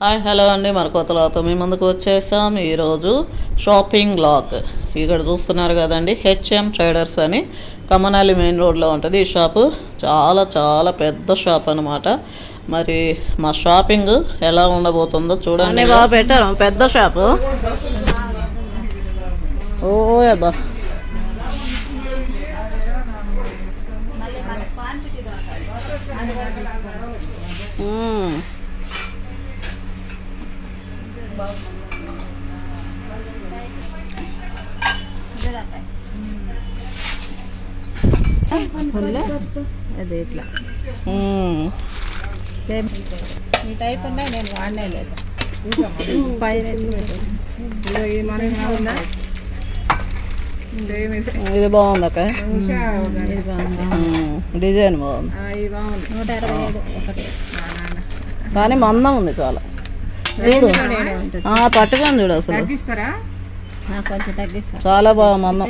Hi hello అండి, మరి కొత్తలతో మీ ముందుకు వచ్చేసాం. ఈరోజు షాపింగ్ బ్లాగ్. ఇక్కడ చూస్తున్నారు కదండి, హెచ్ఎం ట్రేడర్స్ అని కమ్మనాలి మెయిన్ రోడ్లో ఉంటుంది ఈ షాపు. చాలా చాలా పెద్ద షాప్ అనమాట. మరి మా షాపింగ్ ఎలా ఉండబోతుందో చూడండి. బాగా పెట్టారు, పెద్ద షాపు. ఓ అబ్బా, అది ఇట్లా సేమ్ ఈ టైప్ ఉన్నాయి. నేను వాడినే లేదు. ఇది బాగుంది అక్క, డిజైన్ బాగుంది. 127 ఒకటి, కానీ మందం ఉంది చాలా. పట్టుకొని చూడు, అసలు కొంచెం తగ్గిస్తా. చాలా బాగా మందం.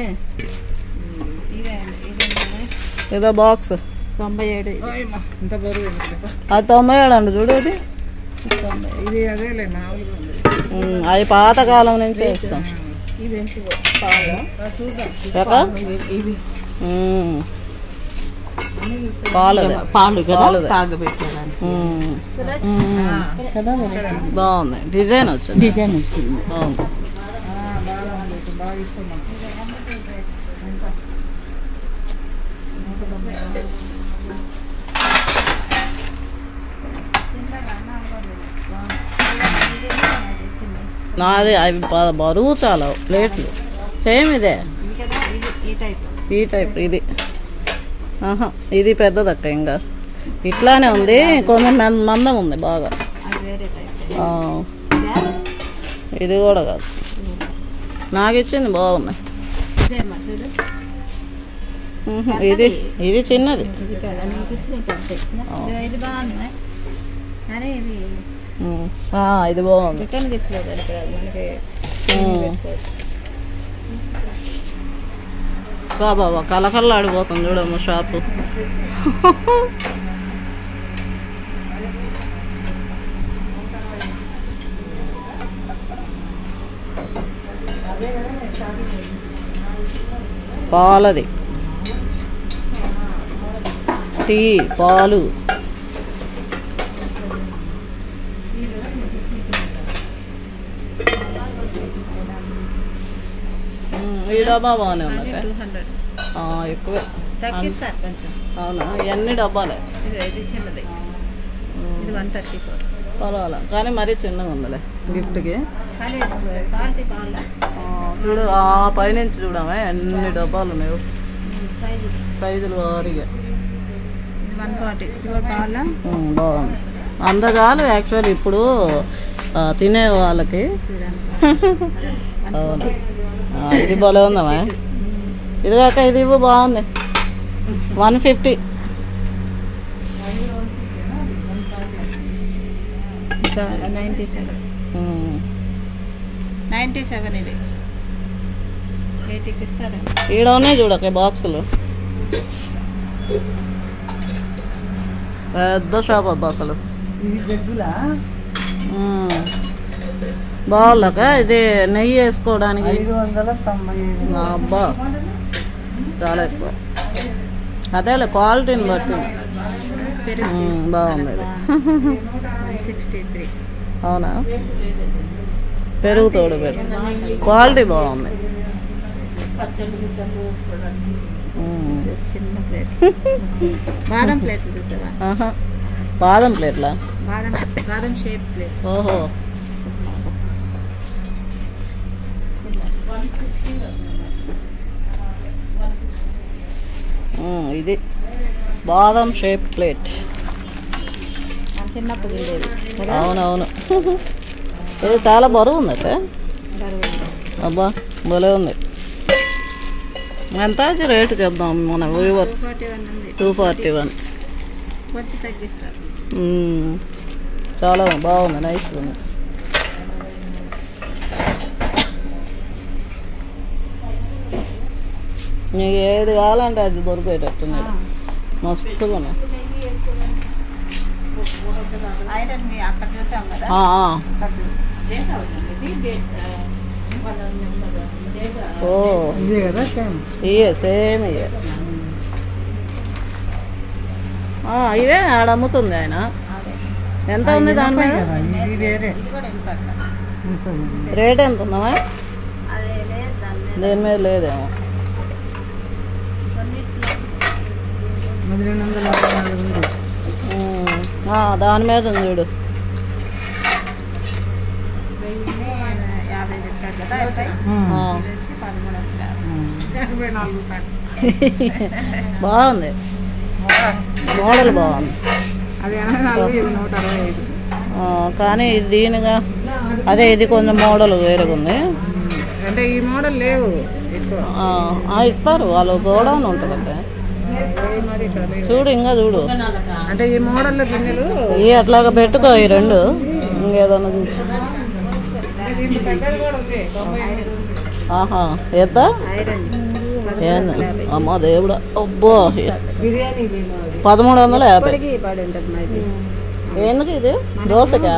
ఏదో బాక్స్ 97. అది 97 అండి, చూడు. అది పాతకాలం నుంచి ఇస్తాం. బాగుంది, డిజైన్ వచ్చింది. బాగుంది. నాది అవి బరువు చాలా ప్లేట్లు. సేమ్ ఇదే, ఈ టైప్. ఇది ఇది పెద్దదక్క, ఇంకా ఇట్లానే ఉంది. కొంచెం మందం ఉంది బాగా. ఇది కూడా కాదు, నాకు ఇచ్చింది బాగుంది. ఇది ఇది చిన్నది. ఇది బాగుంది. బాబా కలకల్లాడిపోతుంది చూడమ్మ షాపు. పాలది, టీ, పాలు. ఈ డబ్బా బాగానే ఉంది. ఎక్కువే తగ్గిస్తారు కొంచెం. అవునా, ఇవన్నీ డబ్బాలే. ఇది చిన్నది, ఇది 134. పర్వాలా, కానీ మరీ చిన్నగా ఉందిలే గిఫ్ట్కి. చూడు పైనుంచి చూడమే ఎన్ని డబ్బాలు ఉన్నాయో, సైజులు వారిగా. బాగుంది, అందజాలు. యాక్చువల్ ఇప్పుడు తినే వాళ్ళకి. అవును, ఇది భలే ఉందమ్మా. ఇది కాక ఇది ఇవ్వు, బాగుంది. 150. 97 ఇది 80కి ఇస్తారా? ఈడ ఉన్నాయి చూడక బాక్సులు. పెద్ద షాప్ అబ్బా అసలు. బాగుందక. ఇది నెయ్యి వేసుకోవడానికి 590. అబ్బా, చాలా ఎక్కువ. అదేలే క్వాలిటీని బట్టి. బాగుంది. 63. అవునా, పెరుగు తోడు పెరుగు. క్వాలిటీ బాగుంది. చిన్న ప్లేట్, బాదం ప్లేట్లు చూసావా? బాదం ప్లేట్లా? బాదం షేప్ ప్లేట్. ఓహో, ఇది బాదం షేప్ ప్లేట్. చిన్నప్పుడు ఉండేది. అవునవును. ఇది చాలా బరువు ఉంది అక్క. అబ్బా, భలే ఉంది. ఎంత రేటు చెప్దాం మన వ్యూవర్స్? 241. చాలా బాగుంది, నైస్ ఉంది. నీకు ఏది కావాలంటే అది దొరికేటట్టున్నది. మస్తుగా ఉన్నాయి. ఐరన్ అక్కడ చూసాం కదా. ఓ ఇవే సేమ్ ఇవే. ఇవే ఆడ అమ్ముతుంది ఆయన. ఎంత ఉంది దాని మీద రేట్? ఎంత ఉందమ్మా? దేని మీద లేదేమో. దాని మీద ఉంది చూడు. బాగుంది, మోడల్ బాగుంది. కానీ ఇది దీనిగా అదే ఇది కొంచెం మోడల్ వేరేగా ఉంది. అంటే ఈ మోడల్ లేవు, ఇస్తారు వాళ్ళు, గోడౌన్ ఉంటుంది అంటే. చూడు ఇంకా చూడు, అంటే ఈ మోడల్లో గిన్నెలు ఇవి అట్లాగా పెట్టుకో. ఈ రెండు ఇంకేదన్నా చూడు. ఆహా ఎంత? అమ్మా దేవుడా, అబ్బో 1350. ఎందుకు ఇది? దోశకా?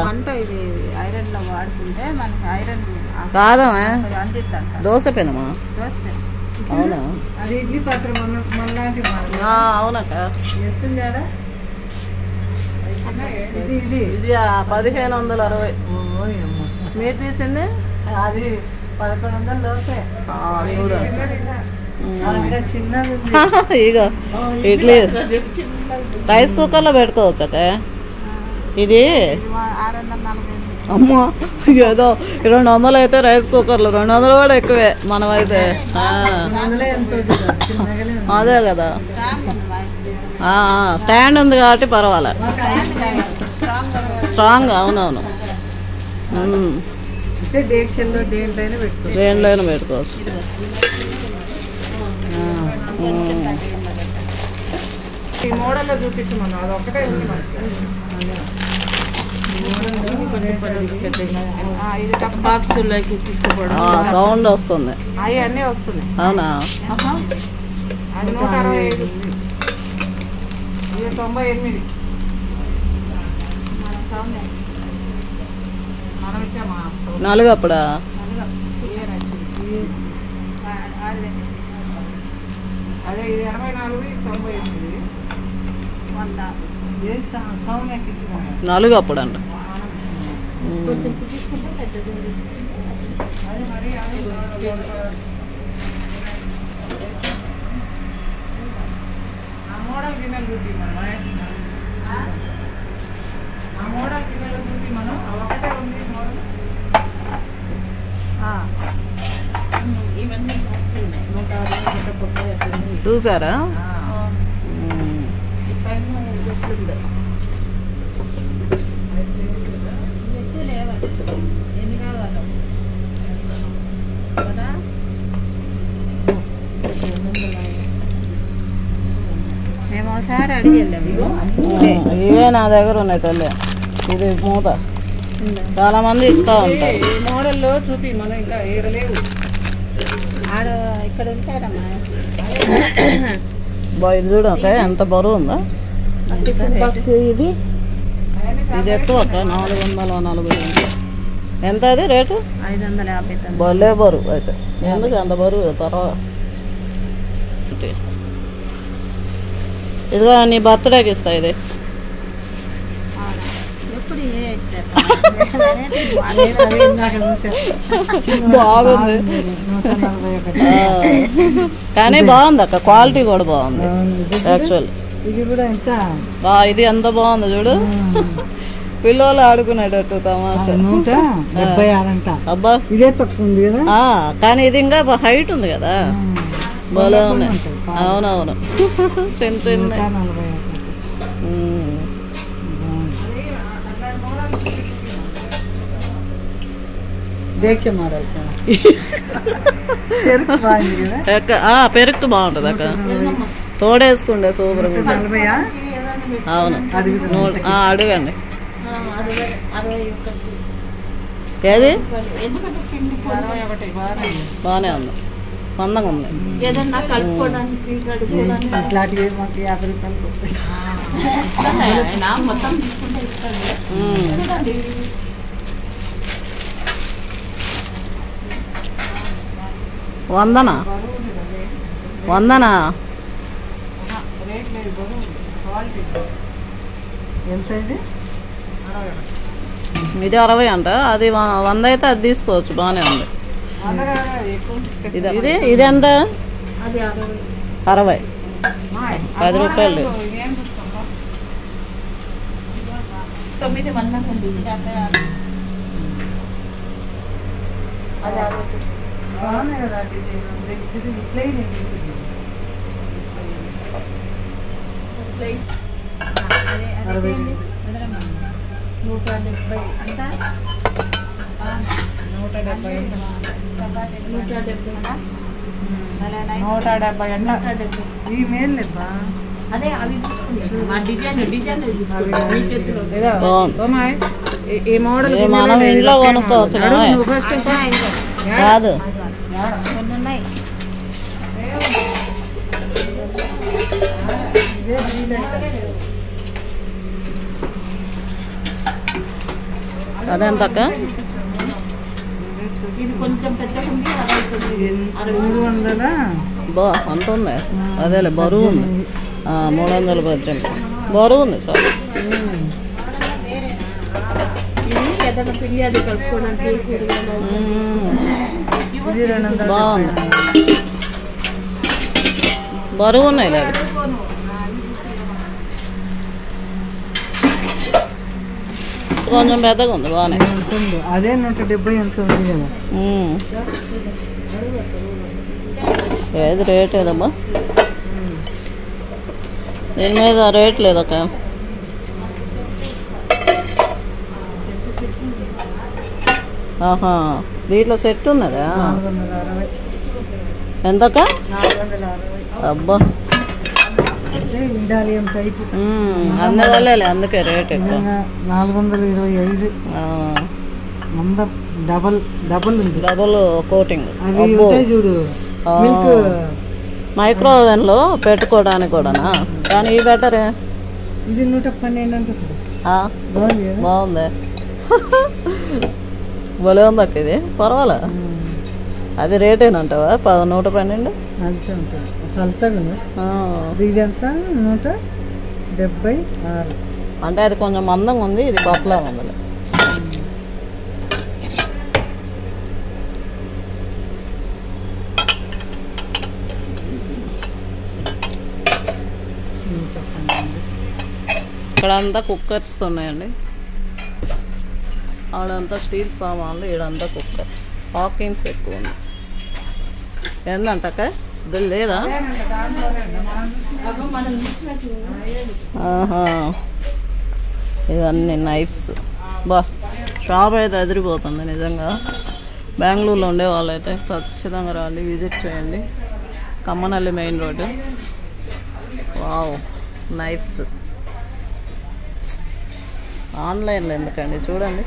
కాదమ్మా, దోశ పెనమా? అవునా? అవునక్క. ఇది 1560. మీరు తీసింది అది 1100 దోశ. ఇక ఇడ్లీ రైస్ కుక్కర్లో పెట్టుకోవచ్చు అక్క. ఇది అమ్మా ఏదో 200 అయితే రైస్ కుక్కర్లో 200 కూడా ఎక్కువే మనమైతే. అదే కదా, స్టాండ్ ఉంది కాబట్టి పర్వాలే. స్ట్రాంగ్, అవునవును. దేంట్లోనే పెట్టుకోవచ్చు. ఈ మోడల్లో చూపించమన్నా, అది ఒకటే ఉంది మనకి. సౌండ్ వస్తుంది. అవి అన్నీ వస్తున్నాయి. అవునా? అది 165, ఇది 98. మనం ఇచ్చామా 4 అప్పుడా? అదే ఇది 84, 98. 4 అప్పుడు అంట. మోడల్ గిన్నెలు చూపి మనం ఒకటే ఉంది మోడల్. చూసారా? మేము ఒకసారి అడిగి వెళ్ళాము. ఇవే నా దగ్గర ఉన్నాయి తల్లి. ఇది మూత చాలా మంది ఇస్తా ఉంటారు. ఈ మోడల్లో చూపి మనం ఇంకా ఏడలేవు. ఆడ ఇక్కడ ఉంటారమ్మా. ఇది చూడక ఎంత బరువు ఉందా. ఇది ఇది ఎక్కువ అక్క, 440. ఎంత అది రేటు? 550. భలే బరువు అయితే. ఎందుకు అంత బరువు? తర్వాత ఇదిగో నీ బర్త్డేకి ఇస్తా. ఇది బాగుంది కానీ బాగుంది అక్క, క్వాలిటీ కూడా బాగుంది యాక్చువల్. ఇది ఎంత బాగుంది చూడు. పిల్లలు ఆడుకునేటట్టు తమాషా. 176 అబ్బా, ఇదే తక్కువ ఉంది కదా. కానీ ఇది ఇంకా హైట్ ఉంది కదా, బాగా ఉన్నాయి. అవునవును, చిన్న చిన్న. పెరుగు బాగుంటుంది అక్క, తోడేసుకుండే సూపర్. అవును, అడగండి. ఏది బాగానే ఉంది. మందంగా ఉంది. ఏదన్నా కలుపుకోవడానికి కడుక్కోవడానికి ఇట్లాంటివి మాకు 50 రూపాయలు వస్తాయి. ఆయన మొత్తం తీసుకుంటే ఇస్తాడు. వందనా వందనా రేట్ లేదు, క్వాలిటీ ఎంత ఇది? ఇది 60 అంట, అది 100 అయితే అది తీసుకోవచ్చు, బాగానే ఉంది. ఇది ఇది ఎంత? అది 60, 10 రూపాయలు. 9 మందంగా ఉంది. అది బాగున్నాయి కదా ప్లెయిన్. అదే 170 అంతా 170 అంట. ఈ మేలు లేబ్బా. అదే అవి తీసుకుంటాం. మా డిజైన్ తీసుకుంటాం. మీ చేతిలో బాగుంది. ఈ మోడల్ మనం ఇంట్లో కొనుక్కోవచ్చు ఫస్ట్ కాదు. కొన్ని ఉన్నాయి. అదెంతక్క? ఇది కొంచెం పెద్దగా ఉంది. అది 300. బా అంత ఉంది. అదేలే బరువు ఉంది. 318 బరువు ఉంది చాలా. ఇది ఏదైనా పిండి అది కలుపుకోవడానికి ఇది 200. బాగుంది, బరువు ఉన్నాయి లేదు. కొంచెం పెద్దగా ఉంది, బాగానే. అదే 170 ఎంత ఉంది కదా. ఏది రేట్ ఏదమ్మా? దీని మీద రేట్ లేదక్క. ఆహా, దీంట్లో సెట్ ఉన్నదా? 460. ఎంతక్క? 460. అబ్బా, అంటే ఇండాలియం టైప్. అందువల్లే అందుకే రేట్ ఎక్కువ. 425. మందం డబల్ ఉంది. Double coating. అవి ఉంటాయి చూడు, మిల్క్ మైక్రో ఓవెన్లో పెట్టుకోవడానికి కూడానా? కానీ ఇవి బెటరే. ఇది 112 అంటే బాగుంది కదా. బాగుంది, భలే ఉంది అక్క. ఇది పర్వాలే. అది రేటేనంటావా? 112. అంతే ఉంటుంది, పల్చగా ఉంది. ఇదంతా 176. అంటే అది కొంచెం మందంగా ఉంది, ఇది పప్పులా ఉంది. ఇక్కడంతా కుక్కర్స్ ఉన్నాయండి. ఆడంతా స్టీల్ సామాన్లు, ఈడంతా కుక్కర్స్. హాకిన్స్ ఎక్కువ ఉంది. ఏందంటక్క? ఇది లేదా? ఇవన్నీ నైఫ్స్. బా, షాప్ అయితే అదిరిపోతుంది నిజంగా. బెంగళూరులో ఉండే వాళ్ళైతే ఖచ్చితంగా రండి, విజిట్ చేయండి. కమ్మనల్లి మెయిన్ రోడ్డు. Wow, knifes. ఆన్లైన్లో ఎందుకండి, చూడండి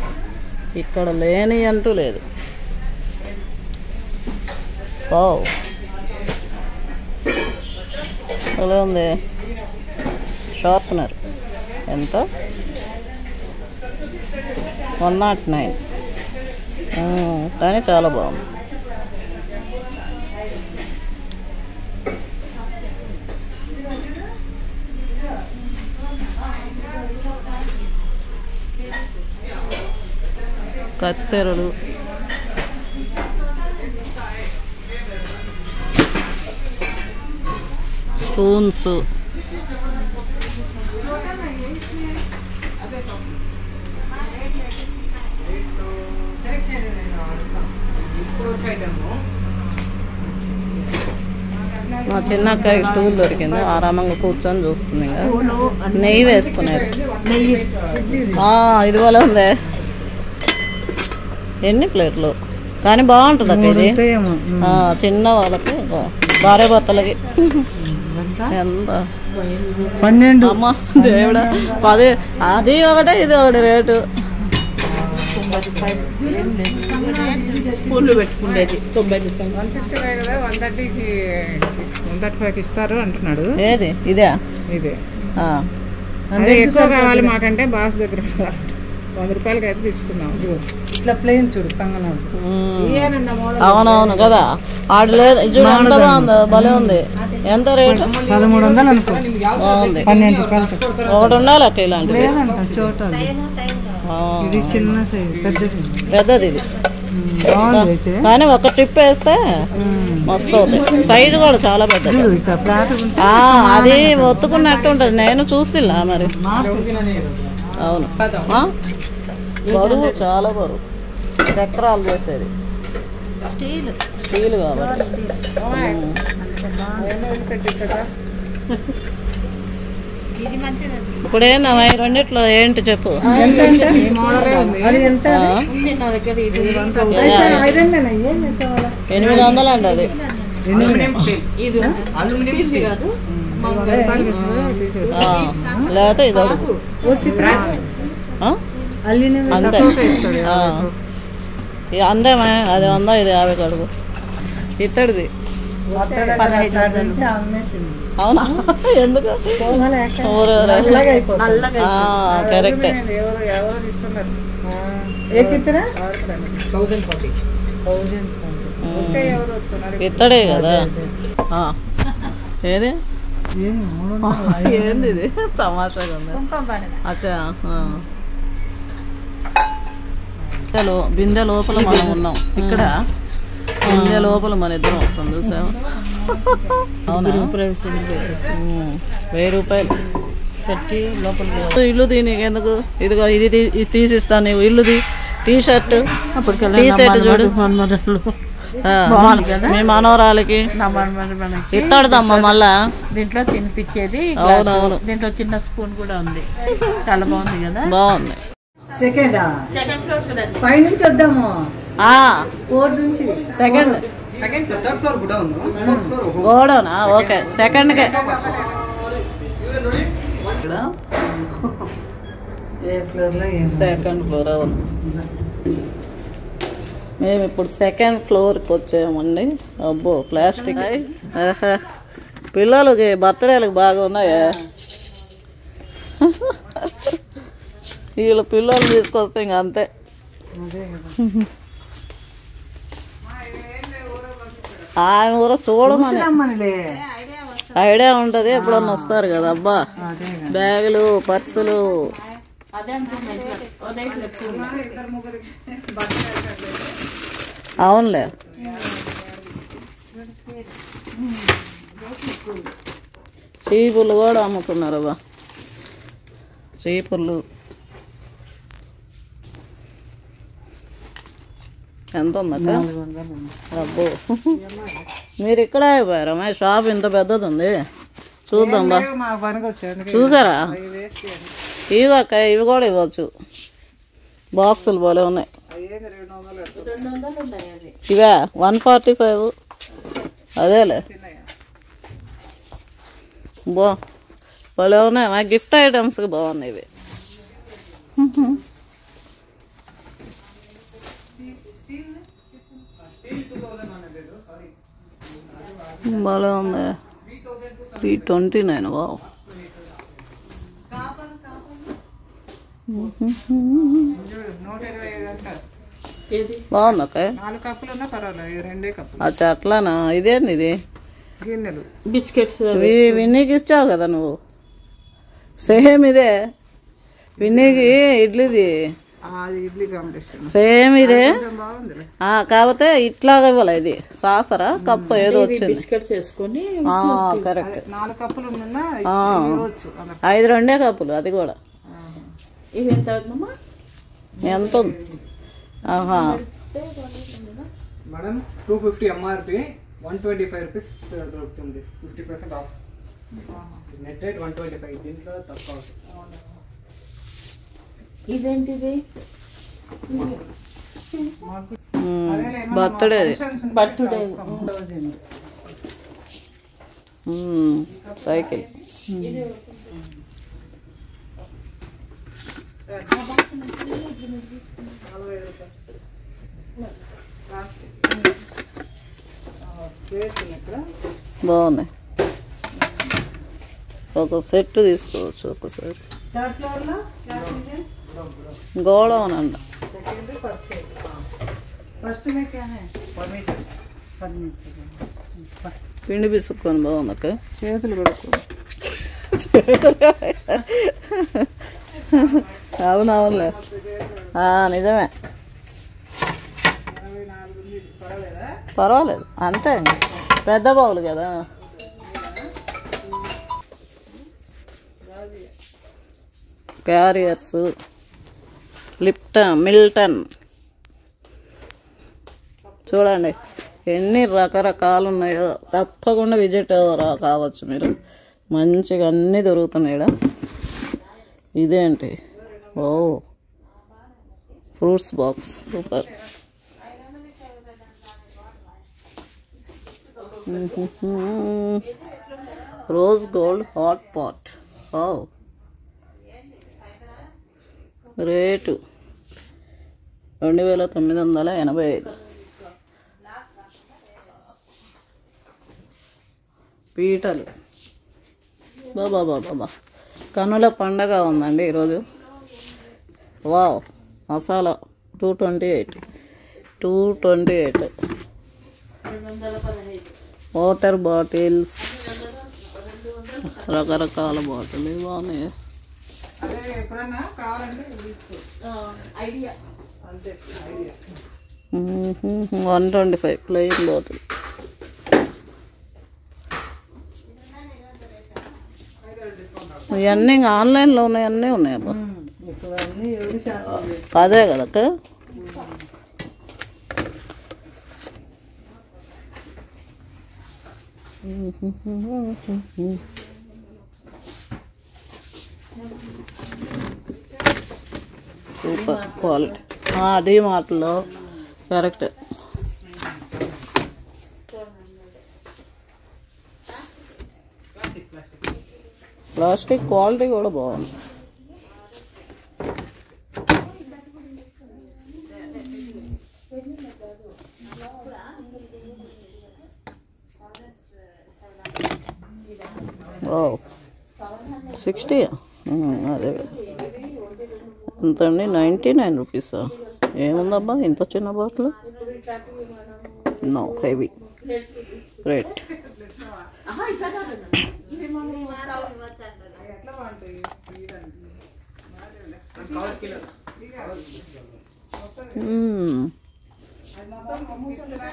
ఇక్కడ లేని అంటూ లేదు. వావ్, అలా ఉంది. షార్ప్నర్ ఎంత? 109. కానీ చాలా బాగుంది. కత్తెరలు, స్పూన్స్, మా చిన్న అక్కకి స్టూల్ దొరికింది, ఆరామంగా కూర్చొని చూస్తుంది. ఇంకా నెయ్యి వేసుకున్నారు. ఇది కూడా ఉంది. ఎన్ని ప్లేట్లు, కానీ బాగుంటుంది అక్క ఇది. చిన్న వాళ్ళకి, భార్య భర్తలకి. ఎంత? 12. అమ్మ దేవుడా, 10. అది ఒకటే ఇది ఒకటి రేటు. స్పూన్లు పెట్టుకునేది 90 రూపాయలు. 165 కదా 130కి 135కి ఇస్తారు అంటున్నాడు. ఏది ఇదే ఇదే ఆ. అదే ఎక్కువ కావాలి మాకంటే బాస్ దగ్గర 100 రూపాయలకి అయితే తీసుకున్నాం. ఇట్లా ప్లేన్ చూడు కంగనాలు. అవునవును కదా ఆడు లేదు చూడు ఎంత బాగుంది భలే ఉంది. ఎంత రేటు 1300 అనుకో. బాగుంది. 12 రూపాయలు ఒకటి ఉండాలి అక్క ఇలాంటిది. లేదంట చోట ఇది చిన్న సైజు పెద్దది పెద్దది ఇది బాగుంది అయితే. కానీ ఒక ట్రిప్ వేస్తే మస్తు అవుతుంది. సైజు కూడా చాలా పెద్దది. ఇక ఫ్లాట్ ఉంటే అది ఒత్తుకున్నట్టు ఉంటుంది. నేను చూసిలా మరి. అవును బరువు చాలా బరువు. చక్రాలు చేసేది స్టీల్ కాబట్టి. ఇప్పుడు ఏందమ్మా ఈ రెండిట్లో ఏంటి చెప్పు. అది ఎంత? ఐరన్ 800 అండి అది. లేకపోతే ఇది అడుగు అంతే. అందేమా అది 100 ఇది 50 అడుగు. ఇత్తడిది. అవునా ఎందుకు కరెక్టే. ఇత్తడే కదా. ఏది ఏంది ఇది తమాషాగా ఉంది. అచ్చా బిందె లోపల మనం ఉన్నాం. ఇక్కడ బిందె లోపల మన ఇద్దరం వస్తాం చూసాము. అవునా 1000 రూపాయలు పెట్టి లోపల ఇల్లు దీనికి ఎందుకు. ఇదిగో ఇది తీసిస్తాను నీవు ఇల్లుది. టీషర్ట్ టీషర్ట్ చూడు మీ మనవరాలకి ఇస్తాడుదమ్మా మళ్ళా. దీంట్లో తినిపించేది. అవునవును దీంట్లో చిన్న స్పూన్ కూడా ఉంది. చాలా బాగుంది కదా. బాగుంది. సెకండ్ ఫ్లోర్ పై నుంచి వద్దాము. 4 నుంచి సెకండ్ ఫ్లోర్ గోడౌనా. ఓకే సెకండ్కే. Second floor. అవును మేము ఇప్పుడు సెకండ్ ఫ్లోర్కి వచ్చామండి. అబ్బో ప్లాస్టిక్. పిల్లలకి బర్త్డేలకు బాగా ఉన్నాయా. వీళ్ళు పిల్లలు తీసుకొస్తే ఇంక అంతే. ఆయన ఊర చూడమని ఐడియా ఉంటుంది. ఎప్పుడన్నా వస్తారు కదా. అబ్బా బ్యాగులు పర్సులు. అవునులే చీపులు కూడా అమ్ముతున్నారు. అబ్బా చీపులు ఎంత ఉందక్క. అబ్బో మీరు ఇక్కడ అయిపోయారా. మా షాప్ ఇంత పెద్దది ఉంది. చూద్దాం బా. చూసారా ఇవి అక్క ఇవి కూడా ఇవ్వచ్చు. బాక్సులు పోలే ఉన్నాయి. ఇవే 145. అదేలే పోలే ఉన్నాయి. మా గిఫ్ట్ ఐటమ్స్కి బాగున్నాయి ఇవి. బాగా ఉంది. 329. వావ్ బాగుంది అక్క. 4 కప్పులు ఉన్నా పర్వాలేదు. 2 కప్పులు. అచ్చా అట్లానా. ఇదేంది ఇది గిన్నెలు బిస్కెట్స్ విన్నీకి ఇచ్చావు కదా నువ్వు. సేమ్ ఇదే విన్నీకి ఇడ్లీది ఇడ్లీ కాంపిటీషన్ సేమ్ ఇదే. బాగుంది. కాకపోతే ఇట్లాగా ఇవ్వాలి. ఇది సాసరా కప్పు ఏదో వచ్చింది. బిస్కెట్స్ వేసుకొని కరెక్ట్. 4 కప్పులు ఉన్నా 5 2 కప్పులు. అది కూడా ఇవి ఎంత అవుతుందమ్మా. ఎంత ఉంది. మేడం 250 ఎంఆర్పి 125 రూపీస్ దొరుకుతుంది. 50% ఆఫ్. Net rate 125. దీంట్లో తక్కువ. ఇదేంటిది బర్త్డే బర్త్డే సైకిల్. బాగుంది. ఒక సెట్ తీసుకోవచ్చు ఒకసారి. గోడౌన్ అంట. పిండి పిసుక్కొని బాగుంది అక్క. చేతులు కొడుకు. అవునవునులే, నిజమే. పర్వాలేదు, అంతే. పెద్ద బౌలు కదా. క్యారియర్స్, మిల్టన్ చూడండి ఎన్ని రకరకాలు ఉన్నాయో. తప్పకుండా విజిట్ కావచ్చు మీరు. మంచిగా అన్నీ దొరుకుతున్నాయి. ఇదేంటి? ఓ, fruits box, super. Rose gold hot pot. ఓ, రేటు 2985. పీటలు. బాబా బాబా, కనుల పండగ ఉందండి ఈరోజు. వావ్, మసాలా 228. వాటర్ బాటిల్స్, రకరకాల బాటిల్ బాగున్నాయి. 125 ప్లెయిన్ బాటిల్. ఇవన్నీ ఆన్లైన్లో ఉన్నాయి, అన్నీ ఉన్నాయి అబ్బా. అదే కదక్క. Super quality. డీమార్ట్లో కరెక్ట్. ప్లాస్టిక్ క్వాలిటీ కూడా బాగుంది. ఓ, 60. అదే ఎంతండి? 99 రూపీసా? ఏముందబ్బా ఇంత చిన్న bottle? No, heavy. Great.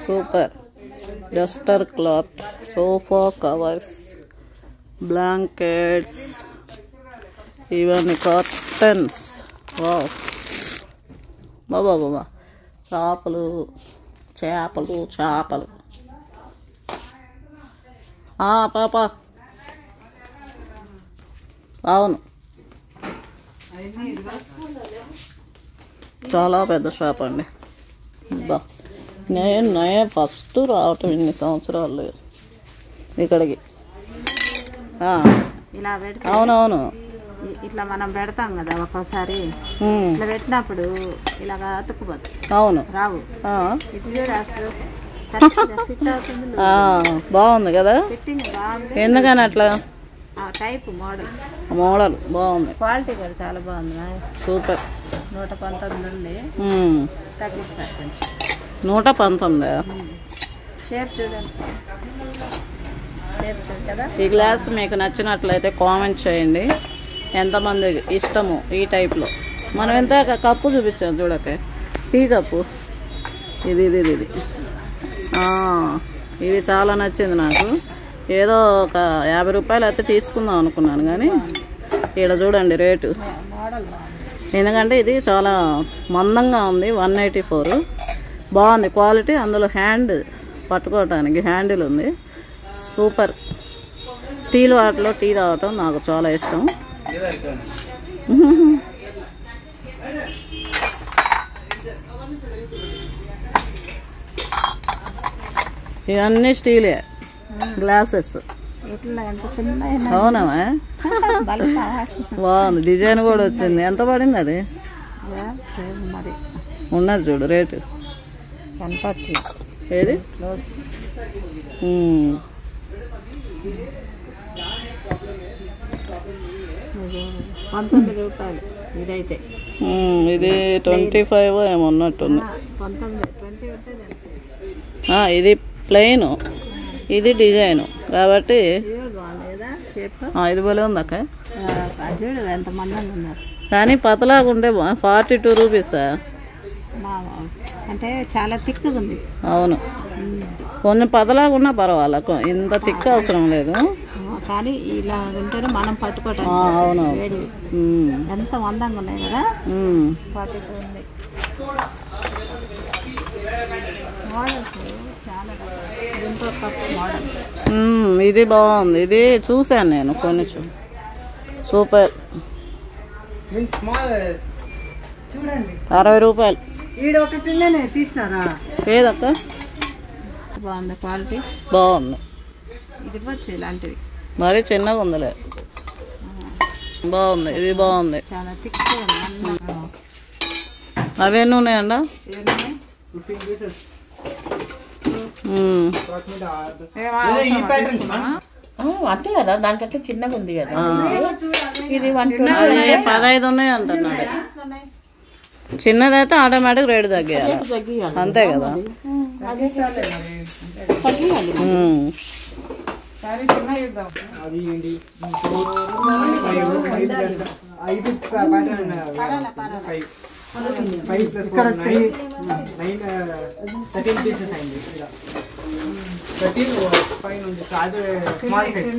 Super. Duster cloth, sofa covers, blankets, ఇవన్నీ కర్టన్స్. వావ్, బాబా బాబా. చేపలు. పాప, అవును, చాలా పెద్ద షాప్ అండి. బా, నేను ఫస్ట్ రావటం ఇన్ని సంవత్సరాలు ఇక్కడికి. ఇలా పెడతాం. అవునవును, ఇట్లా మనం పెడతాం కదా ఒక్కోసారి. ఇట్లా పెట్టినప్పుడు ఇలాగ అతుక్కుపోతుంది. అవును, రావు. ఇది చూడ అసలు ఫిట్ అవుతుంది. బాగుంది కదా. ఫిట్టింగ్ బాగుంది. ఎందుకని అట్లా? టైప్ మోడల్ బాగుంది. క్వాలిటీ కూడా చాలా బాగుంది. సూపర్. 119 ఉంది. తగ్గిస్తారు కొంచెం. 119. షేప్ చూడండి. షేప్ చూడు కదా. ఈ గ్లాస్ మీకు నచ్చినట్లయితే కామెంట్ చేయండి. ఎంతమంది ఇష్టము ఈ టైప్లో. మనం ఎంత కప్పు చూపించాం చూడక, టీ కప్పు. ఇది ఇది చాలా నచ్చింది నాకు. ఏదో ఒక 50 రూపాయలు అయితే తీసుకుందాం అనుకున్నాను, కానీ ఇక్కడ చూడండి రేటు. ఎందుకంటే ఇది చాలా మందంగా ఉంది. 184. బాగుంది క్వాలిటీ. అందులో హ్యాండ్ పట్టుకోవటానికి హ్యాండిల్ ఉంది. సూపర్. స్టీల్ వాటిలో టీ తాగటం నాకు చాలా ఇష్టం. ఇవన్నీ స్టీలే గ్లాసెస్. అవునా? బాగుంది. డిజైన్ కూడా వచ్చింది. ఎంత పడింది అది? సేమ్ మరి ఉన్నది చూడు రేటు కనపట్లేదు. ఏది క్లోజ్ 19 రూపాయలు ఇదైతే. ఇది 25 ఏమో ఉన్నట్టుంది. 19 20 ఉంటుంది. ఇది ప్లెయిన్, ఇది డిజైన్ కాబట్టి బాగాలేదా షేప్? ఇది భలే ఉంది అక్క. చూడు ఎంతమంది ఉన్నారు. కానీ పతలాగుంటే 42 రూపీసా? అంటే చాలా తిక్కుగా ఉంది. అవును, కొంచెం పతలాగున్నా పర్వాలా, ఇంత తిక్క అవసరం లేదు. కానీ ఇలా ఉంటేనే మనం పట్టుకోవటం. అవును, ఎంత అందంగా ఉన్నాయి కదా. 42 ఉంది. మోడల్స్ చాలా ఇంకో మోడల్. ఇది బాగుంది, ఇది చూసాను నేను కొన్ని. సూపర్. 60 రూపాయలు. ఈడ ఒకటి తీసినారా? ఏదక్క? బాగుంది, క్వాలిటీ బాగుంది. ఇది ఇవ్వచ్చు ఇలాంటివి. మరి చిన్నగా ఉందిలే, బాగుంది. ఇది బాగుంది, చాలా తిక్కుగా ఉంది. అవన్నీ ఉన్నాయండ. 15 pieces. అంతే కదా, దానికంటే చిన్నగా ఉంది కదా. ఇది 15 ఉన్నాయి అంటున్నాడు. చిన్నదైతే ఆటోమేటిక్ రేటు తగ్గాలి, అంతే కదా. అది ఏంటి 5 ప్యాటర్న్ 5 ప్లస్ 13 పీసెస్ అయింది. 13 పైన ఉంది. అది స్మాల్ సైజ్.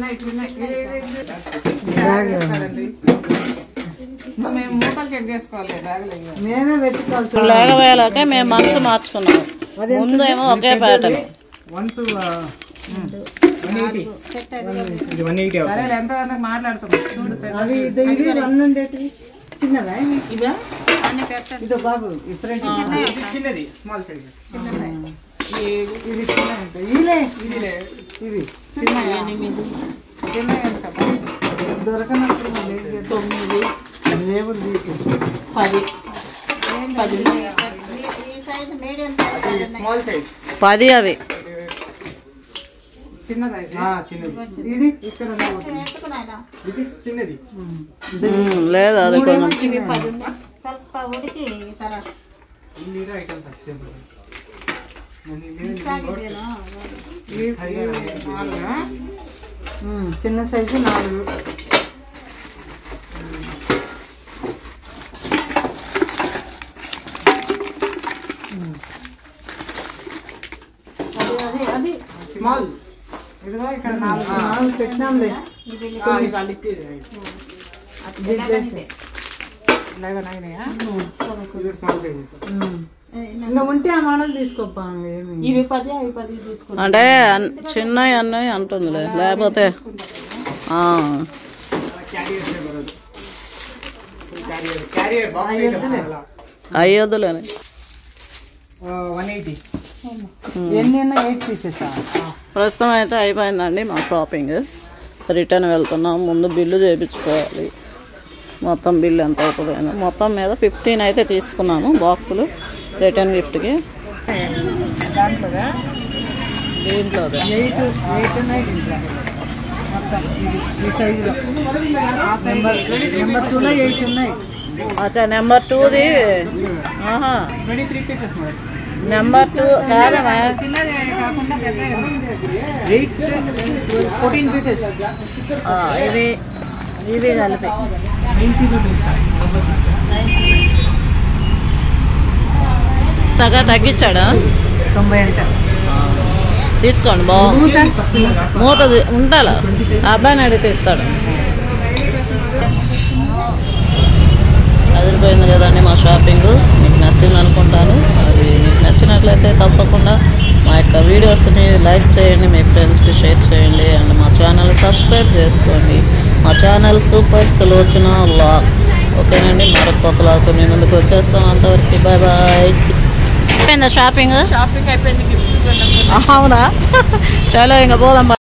మేము మూటలు చెక్ చేసుకోవాలి, బ్యాగులు మేమే వెతుకోవాలి. లేకపోయాక మేము మనసు మార్చుకున్నాం. ముందు ఏమో ఒకే ప్యాటర్న్. 1 to 180. ఇది 180 అవుతుంది. ఎంత వరకు మాట్లాడుతున్నాం చూడు. అవి ఇవి 1 ఉండేటివి చిన్నవా? ఇవా ఇదో బాబు ఫ్రంట్ చిన్నది స్మాల్ సైజ్. ఇవి చిన్నవి. ఇవి దొరకనప్పుడు 9 దేవుడు 10 స్మాల్ సైజ్ 10 అవి. చిన్నది. ఇది ఇక్కడ ఇది చిన్నది. లేదు అది కొంచెం ಸ್ವಲ್ಪ ಹುಡುಕಿ ಈ ತರ ಇಲ್ಲಿರೋ ಐಟಮ್ సింపుల్. చిన్న సైజు 4. అది స్మాల్. ఇదిగో ఇక్కడ 4 పెట్టినాంలే. ఇంకా ఉంటే ఆ మోడల్ తీసుకోపా. ఇవి 10 అవి 10 తీసుకోండి. అంటే చిన్నవి అన్నవి అంటుందిలే, లేకపోతే అయ్యొద్దులేని. 180. ఎన్ని 8 పీసెస్. ప్రస్తుతం అయితే అయిపోయిందండి మా షాపింగ్. రిటర్న్ వెళ్తున్నాం. ముందు బిల్లు చేయించుకోవాలి. మొత్తం బిల్ ఎంత అవుతుంది అని. మొత్తం మీద 15 అయితే తీసుకున్నాము బాక్సులు రిటర్న్ గిఫ్ట్కి. దీంట్లో 8 ఉన్నాయి దీంట్లో మొత్తం. ఈ సైజులో నెంబర్ 2లో 8 ఉన్నాయి. అచ్చా, నెంబర్ 2ది. 23 pieces madam. నెంబర్ 2 కాదమ్మా, 14 pieces. ఇవి కలిపి 90 తగ్గించాడా? 90 అంట. తీసుకోండి, బాగుంది. మూత ఉండాలా? అబ్బాయిని అడిగితే ఇస్తాడు. అదిరిపోయింది కదండి మా షాపింగ్. మీకు నచ్చింది అనుకుంటాను. అది మీకు నచ్చినట్లయితే తప్పకుండా మా యొక్క వీడియోస్ని లైక్ చేయండి, మీ ఫ్రెండ్స్కి షేర్ చేయండి, అండ్ మా ఛానల్ సబ్స్క్రైబ్ చేసుకోండి. మా ఛానల్ సూపర్ సులోచన వ్లాగ్స్. ఓకేనండి, మరొక కొత్త వ్లాగ్తో మీ ముందుకు వచ్చేస్తాం. అంతవరకు బాయ్ బాయ్. అయిపోయిందా షాపింగ్? అయిపోయింది. అవునా? చలో ఇంకా పోదాం.